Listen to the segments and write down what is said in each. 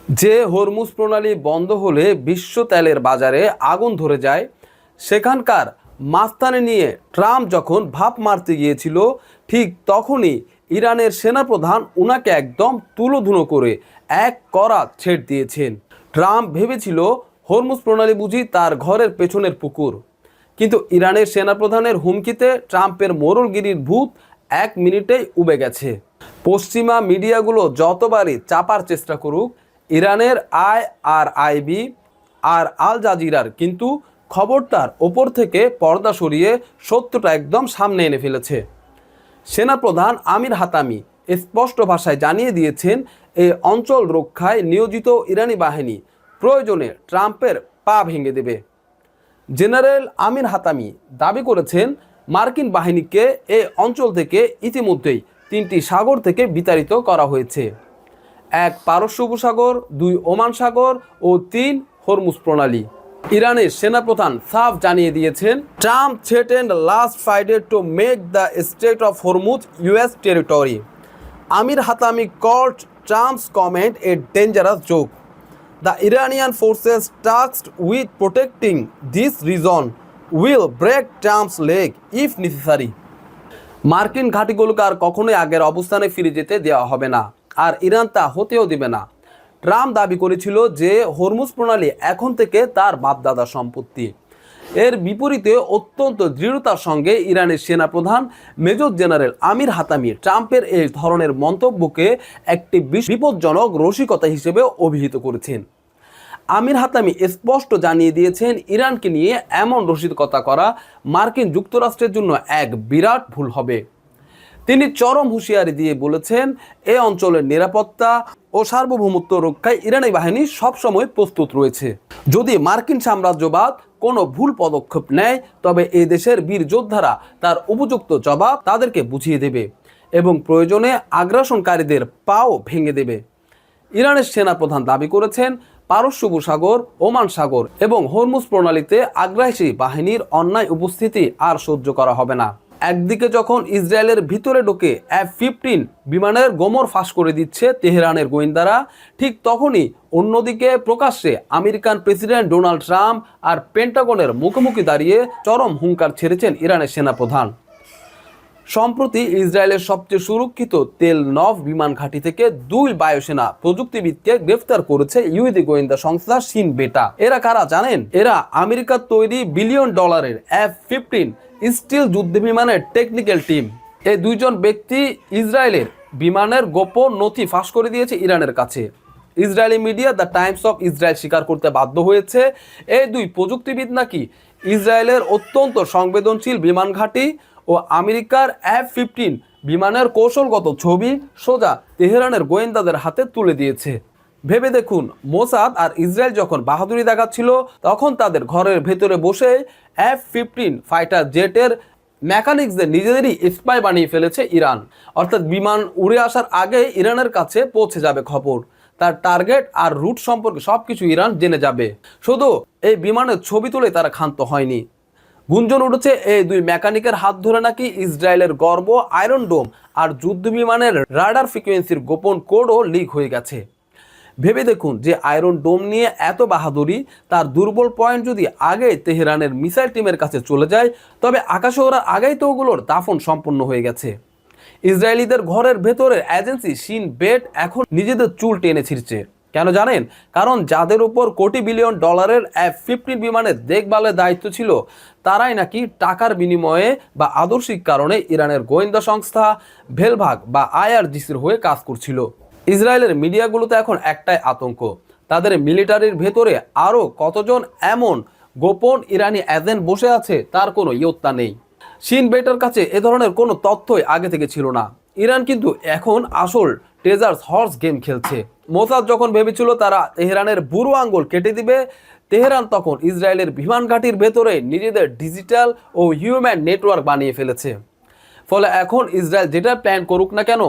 যে হরমুজ প্রণালী বন্ধ হলে বিশ্ব তেলের বাজারে আগুন ধরে যায়, সেখানকার মাস্তানি নিয়ে ট্রাম্প যখন ভাপ মারতে গিয়েছিল, ঠিক তখনই ইরানের সেনাপ্রধান উনাকে একদম তুলোধুনো করে এক কড়া ছেড় দিয়েছেন। ট্রাম্প ভেবেছিল হরমুজ প্রণালী বুঝি তার ঘরের পেছনের পুকুর, কিন্তু ইরানের সেনাপ্রধানের হুমকিতে ট্রাম্পের মোড়লগিরির ভূত 1 মিনিটেই উবে গেছে। পশ্চিমা মিডিয়াগুলো যতবারই চাপার চেষ্টা করুক, ইরানের IRIB আর আল জাজিরার কিন্তু খবরটার ওপর থেকে পর্দা সরিয়ে সত্যটা একদম সামনে এনে ফেলেছে। সেনাপ্রধান আমির হাতামি স্পষ্ট ভাষায় জানিয়ে দিয়েছেন, এই অঞ্চল রক্ষায় নিয়োজিত ইরানি বাহিনী প্রয়োজনে ট্রাম্পের পা ভেঙে দেবে। জেনারেল আমির হাতামি দাবি করেছেন, মার্কিন বাহিনীকে এই অঞ্চল থেকে ইতিমধ্যেই 3টি সাগর থেকে বিতাড়িত করা হয়েছে: 1 পারস্য উপসাগর, 2 ওমান সাগর ও 3 হরমুজ প্রণালী। ইরানের সেনাপ্রধান সাফ জানিয়ে দিয়েছেন, Trump threatened last Friday to make the state of Hormuz US territory. Amir Hatami called Trump's comment a dangerous joke. The Iranian forces tasked with protecting this region will break Trump's leg if necessary. মার্কিন ঘাঁটিগুলোকে আর কখনোই আগের অবস্থানে ফিরে যেতে দেওয়া হবে না, আর Iran তা হতেও দেবে না। ট্রাম্প দাবি করেছিল যে হরমুজ প্রণালী এখন থেকে তার বাপদাদার সম্পত্তি। এর বিপরীতে অত্যন্ত দৃঢ়তার সঙ্গে ইরানের সেনাপ্রধান মেজর জেনারেল আমির হাতামি ট্রাম্পের এই ধরনের মন্তব্যকে একটি বিপজ্জনক রসিকতা হিসেবে অভিহিত করেছেন। আমির হাতামি স্পষ্ট জানিয়ে দিয়েছেন, ইরানকে নিয়ে এমন রসিকতা করা মার্কিন যুক্তরাষ্ট্রের জন্য এক বিরাট ভুল হবে। তিনি চরম হুঁশিয়ারি দিয়ে বলেছেন, এ অঞ্চলের নিরাপত্তা ও সার্বভৌমত্ব রক্ষায় ইরানি বাহিনী সবসময় প্রস্তুত রয়েছে। যদি মার্কিন সাম্রাজ্যবাদ কোনো ভুল পদক্ষেপ নেয়, তবে এই দেশের বীর যোদ্ধারা তার উপযুক্ত জবাব তাদেরকে বুঝিয়ে দেবে এবং প্রয়োজনে আগ্রাসনকারীদের পাও ভেঙে দেবে। ইরানের সেনাপ্রধান দাবি করেছেন, পারস্য উপসাগর, ওমান সাগর এবং হরমুজ প্রণালীতে আগ্রাসী বাহিনীর অন্যায় উপস্থিতি আর সহ্য করা হবে না। একদিকে যখন ইসরায়েলের ভিতরে ঢোকে F-15 বিমানের গোমর ফাঁস করে দিচ্ছে তেহরানের গোয়েন্দারা, ঠিক তখনই অন্যদিকে প্রকাশ্যে আমেরিকান প্রেসিডেন্ট ডোনাল্ড ট্রাম্প আর পেন্টাগনের মুখোমুখি দাঁড়িয়ে চরম হুঙ্কার ছেড়েছেন ইরানের সেনাপ্রধান। সম্প্রতি ইসরায়েলের সবচেয়ে সুরক্ষিত তেল নভ বিমান ঘাঁটি থেকে 2 বায়ুসেনা প্রযুক্তিবিদকে গ্রেফতার করেছে ইহুদি গোয়েন্দা সংস্থা শিন বেটা। এরা কারা জানেন? এরা আমেরিকার তৈরি $বিলিয়ন F-15 স্টিল যুদ্ধ বিমানের টেকনিক্যাল টিম। এই 2 জন ব্যক্তি ইসরায়েলের বিমানের গোপন নথি ফাঁস করে দিয়েছে ইরানের কাছে। Israeli media the Times of Israel স্বীকার করতে বাধ্য হয়েছে, এই 2 প্রযুক্তিবিদ নাকি ইসরায়েলের অত্যন্ত সংবেদনশীল বিমান ঘাঁটি ও আমেরিকার F-15 বিমানের কৌশলগত ছবি সোজা তেহরানের গোয়েন্দাদের হাতে তুলে দিয়েছে। ভেবে দেখুন, মোসাদ আর ইসরায়েল যখন বাহাদুরি দেখাচ্ছিল, তখন তাদের ঘরের ভেতরে বসে F-15 ফাইটার জেটের মেকানিক্সদের নিজেদেরই স্পাই বানিয়ে ফেলেছে ইরান। অর্থাৎ বিমান উড়ে আসার আগে ইরানের কাছে পৌঁছে যাবে খবর, তার টার্গেট আর রুট সম্পর্কে সবকিছু ইরান জেনে যাবে। শুধু এই বিমানের ছবি তুলে তারা ক্ষান্ত হয়নি, গুঞ্জন উঠেছে এই 2 মেকানিকের হাত ধরে নাকি ইসরায়েলের গর্ব আয়রন ডোম আর যুদ্ধ বিমানের রাডার ফ্রিকোয়েন্সির গোপন কোডও লিক হয়ে গেছে। ভেবে দেখুন, যে আয়রন ডোম নিয়ে এত বাহাদুরি, তার দুর্বল পয়েন্ট যদি আগে তেহরানের মিসাইল টিমের কাছে চলে যায়, তবে আকাশে ওরা আগেই তো ওগুলোর দাফন সম্পন্ন হয়ে গেছে। ইসরায়েলিদের ঘরের ভেতরের এজেন্সি শিন বেট এখন নিজেদের চুল টেনে ছিঁড়ছে। কেন জানেন? কারণ যাদের উপর কোটি $বিলিয়ন F-15 বিমানের দেখভালের দায়িত্ব ছিল, তারাই নাকি টাকার বিনিময়ে বা আদর্শিক কারণে ইরানের গোয়েন্দা সংস্থা ভেলভাগ বা IRGCর হয়ে কাজ করছিল। ইসরায়েলের মিডিয়াগুলোতে এখন একটাই আতঙ্ক, তাদের মিলিটারির ভেতরে আরও কতজন এমন গোপন ইরানি এজেন্ট বসে আছে তার কোনো ইয়ত্তা নেই। শিন বেটার কাছে এ ধরনের কোনো তথ্যই আগে থেকে ছিল না। ইরান কিন্তু এখন আসল ট্রেজার্স হর্স গেম খেলছে। মোসাদ যখন ভেবেছিল তারা তেহরানের বুড়ো আঙ্গুল কেটে দিবে, তেহরান তখন ইসরায়েলের বিমান ঘাঁটির ভেতরে নিজেদের ডিজিটাল ও হিউম্যান নেটওয়ার্ক বানিয়ে ফেলেছে। ফলে এখন ইসরায়েল যেটা প্ল্যান করুক না কেন,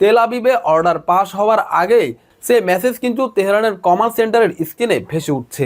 তেল আবিবে অর্ডার পাস হওয়ার আগেই সে মেসেজ কিন্তু তেহরানের কমান্ড সেন্টারের স্ক্রিনে ভেসে উঠছে।